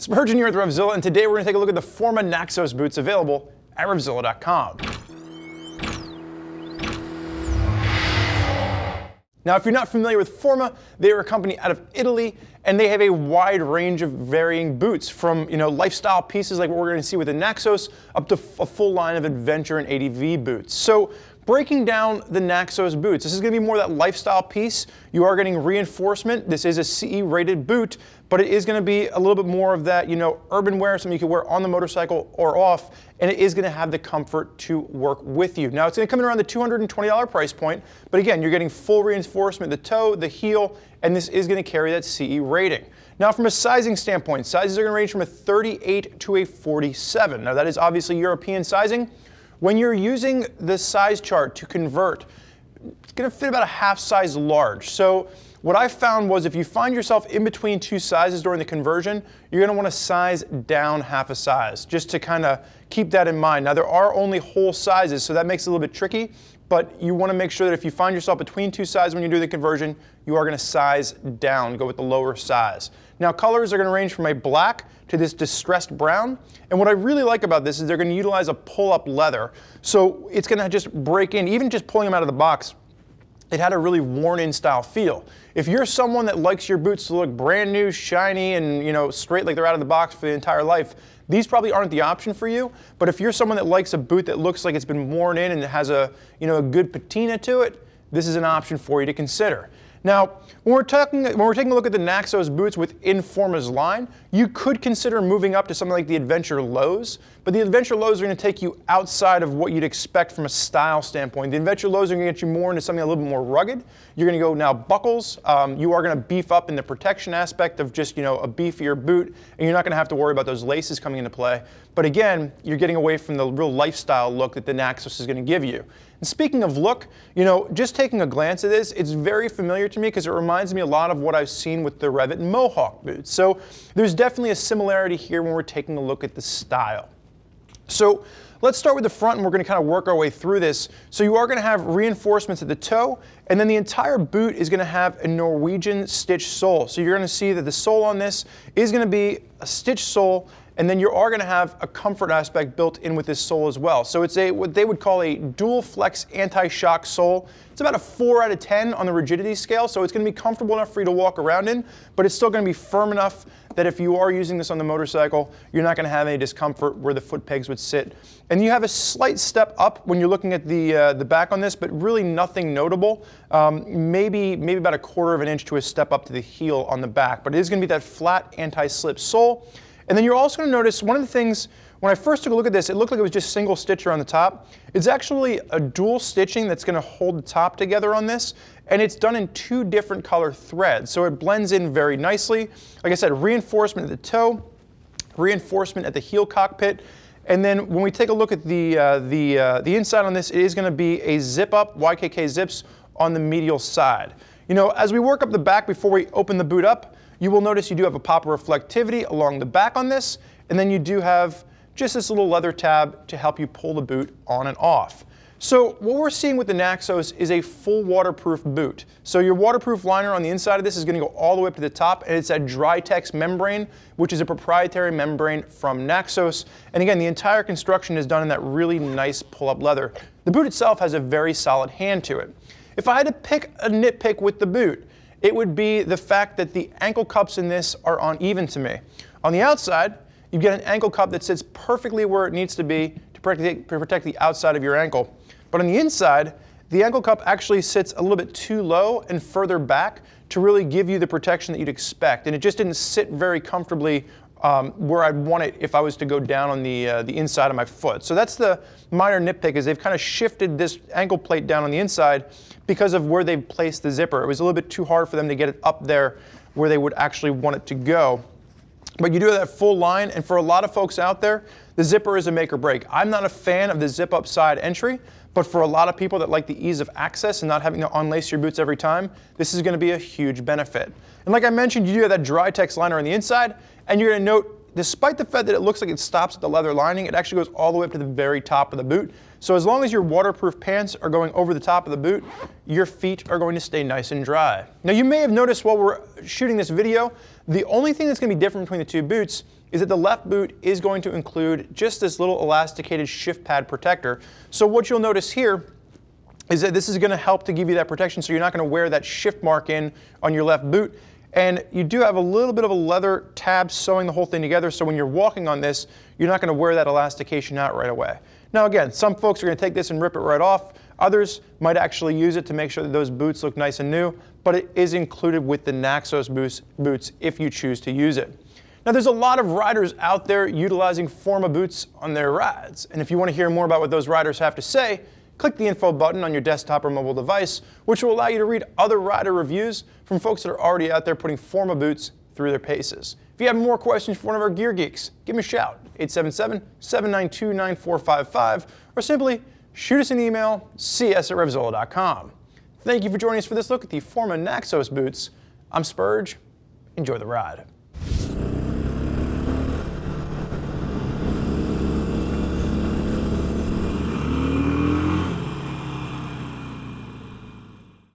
Spurgeon here with RevZilla, and today we're going to take a look at the Forma Naxos boots available at RevZilla.com. Now, if you're not familiar with Forma, they are a company out of Italy, and they have a wide range of varying boots, from lifestyle pieces like what we're going to see with the Naxos, up to a full line of adventure and ADV boots. So, breaking down the Naxos boots, this is going to be more that lifestyle piece. You are getting reinforcement. This is a CE rated boot, but it is going to be a little bit more of that, urban wear, something you can wear on the motorcycle or off, and it is going to have the comfort to work with you. Now, it's going to come in around the $220 price point, but again, you're getting full reinforcement, the toe, the heel, and this is going to carry that CE rating. Now, from a sizing standpoint, sizes are going to range from a 38 to a 47. Now, that is obviously European sizing. When you're using the size chart to convert, it's going to fit about a half size large. So what I found was if you find yourself in between two sizes during the conversion, you're going to want to size down half a size, just to kind of keep that in mind. Now, there are only whole sizes, so that makes it a little bit tricky, but you want to make sure that if you find yourself between two sizes when you do the conversion, you are going to size down, go with the lower size. Now, colors are going to range from a black to this distressed brown, and what I really like about this is they're going to utilize a pull-up leather, so it's going to just break in. Even just pulling them out of the box, it had a really worn-in style feel. If you're someone that likes your boots to look brand new, shiny, and straight like they're out of the box for the entire life, these probably aren't the option for you. But if you're someone that likes a boot that looks like it's been worn in and it has a a good patina to it, this is an option for you to consider. Now, when we're taking a look at the Naxos boots within Forma's line, you could consider moving up to something like the Adventure Lows, but the Adventure Lows are going to take you outside of what you'd expect from a style standpoint. The Adventure Lows are going to get you more into something a little bit more rugged. You're going to go now buckles. You are going to beef up in the protection aspect of just a beefier boot, and you're not going to have to worry about those laces coming into play. But again, you're getting away from the real lifestyle look that the Naxos is going to give you. And speaking of look, just taking a glance at this, it's very familiar to me because it reminds me a lot of what I've seen with the Revit Mohawk boots. So there's definitely a similarity here when we're taking a look at the style. So let's start with the front, and we're going to kind of work our way through this. So you are going to have reinforcements at the toe, and then the entire boot is going to have a Norwegian stitch sole. So you're going to see that the sole on this is going to be a stitch sole, and then you are going to have a comfort aspect built in with this sole as well. So it's what they would call a dual flex anti-shock sole. It's about a 4 out of 10 on the rigidity scale, so it's going to be comfortable enough for you to walk around in, but it's still going to be firm enough that if you are using this on the motorcycle, you're not going to have any discomfort where the foot pegs would sit. And you have a slight step up when you're looking at the back on this, but really nothing notable. Maybe about a 1/4 of an inch to a step up to the heel on the back, but it is going to be that flat anti-slip sole. And then you're also going to notice one of the things, when I first took a look at this, it looked like it was just single stitcher on the top. It's actually a dual stitching that's going to hold the top together on this, and it's done in 2 different color threads, so it blends in very nicely. Like I said, reinforcement at the toe, reinforcement at the heel cockpit, and then when we take a look at the inside on this, it is going to be a zip-up, YKK zips on the medial side. As we work up the back before we open the boot up, you will notice you do have a pop of reflectivity along the back on this, and then you do have just this little leather tab to help you pull the boot on and off. So what we're seeing with the Naxos is a full waterproof boot. So your waterproof liner on the inside of this is going to go all the way up to the top, and it's a Drytex membrane, which is a proprietary membrane from Naxos. And again, the entire construction is done in that really nice pull-up leather. The boot itself has a very solid hand to it. If I had to pick a nitpick with the boot, it would be the fact that the ankle cups in this are uneven to me. On the outside, you get an ankle cup that sits perfectly where it needs to be to protect the outside of your ankle. But on the inside, the ankle cup actually sits a little bit too low and further back to really give you the protection that you'd expect. And it just didn't sit very comfortably where I'd want it if I was to go down on the inside of my foot. So that's the minor nitpick, is they've kind of shifted this ankle plate down on the inside because of where they've placed the zipper. It was a little bit too hard for them to get it up there where they would actually want it to go. But you do have that full line, and for a lot of folks out there, the zipper is a make or break. I'm not a fan of the zip up side entry, but for a lot of people that like the ease of access and not having to unlace your boots every time, this is going to be a huge benefit. And like I mentioned, you do have that Drytex liner on the inside, and you're going to note, despite the fact that it looks like it stops at the leather lining, it actually goes all the way up to the very top of the boot. So as long as your waterproof pants are going over the top of the boot, your feet are going to stay nice and dry. Now, you may have noticed while we're shooting this video, the only thing that's going to be different between the two boots is that the left boot is going to include just this little elasticated shift pad protector. So what you'll notice here is that this is going to help to give you that protection, so you're not going to wear that shift mark in on your left boot. And you do have a little bit of a leather tab sewing the whole thing together, so when you're walking on this, you're not going to wear that elastication out right away. Now again, some folks are going to take this and rip it right off. Others might actually use it to make sure that those boots look nice and new, but it is included with the Naxos boots if you choose to use it. Now there's a lot of riders out there utilizing Forma boots on their rides, and if you want to hear more about what those riders have to say, click the info button on your desktop or mobile device, which will allow you to read other rider reviews from folks that are already out there putting Forma boots through their paces. If you have more questions for one of our gear geeks, give me a shout, 877-792-9455, or simply shoot us an email, cs@RevZilla.com. Thank you for joining us for this look at the Forma Naxos boots. I'm Spurge. Enjoy the ride.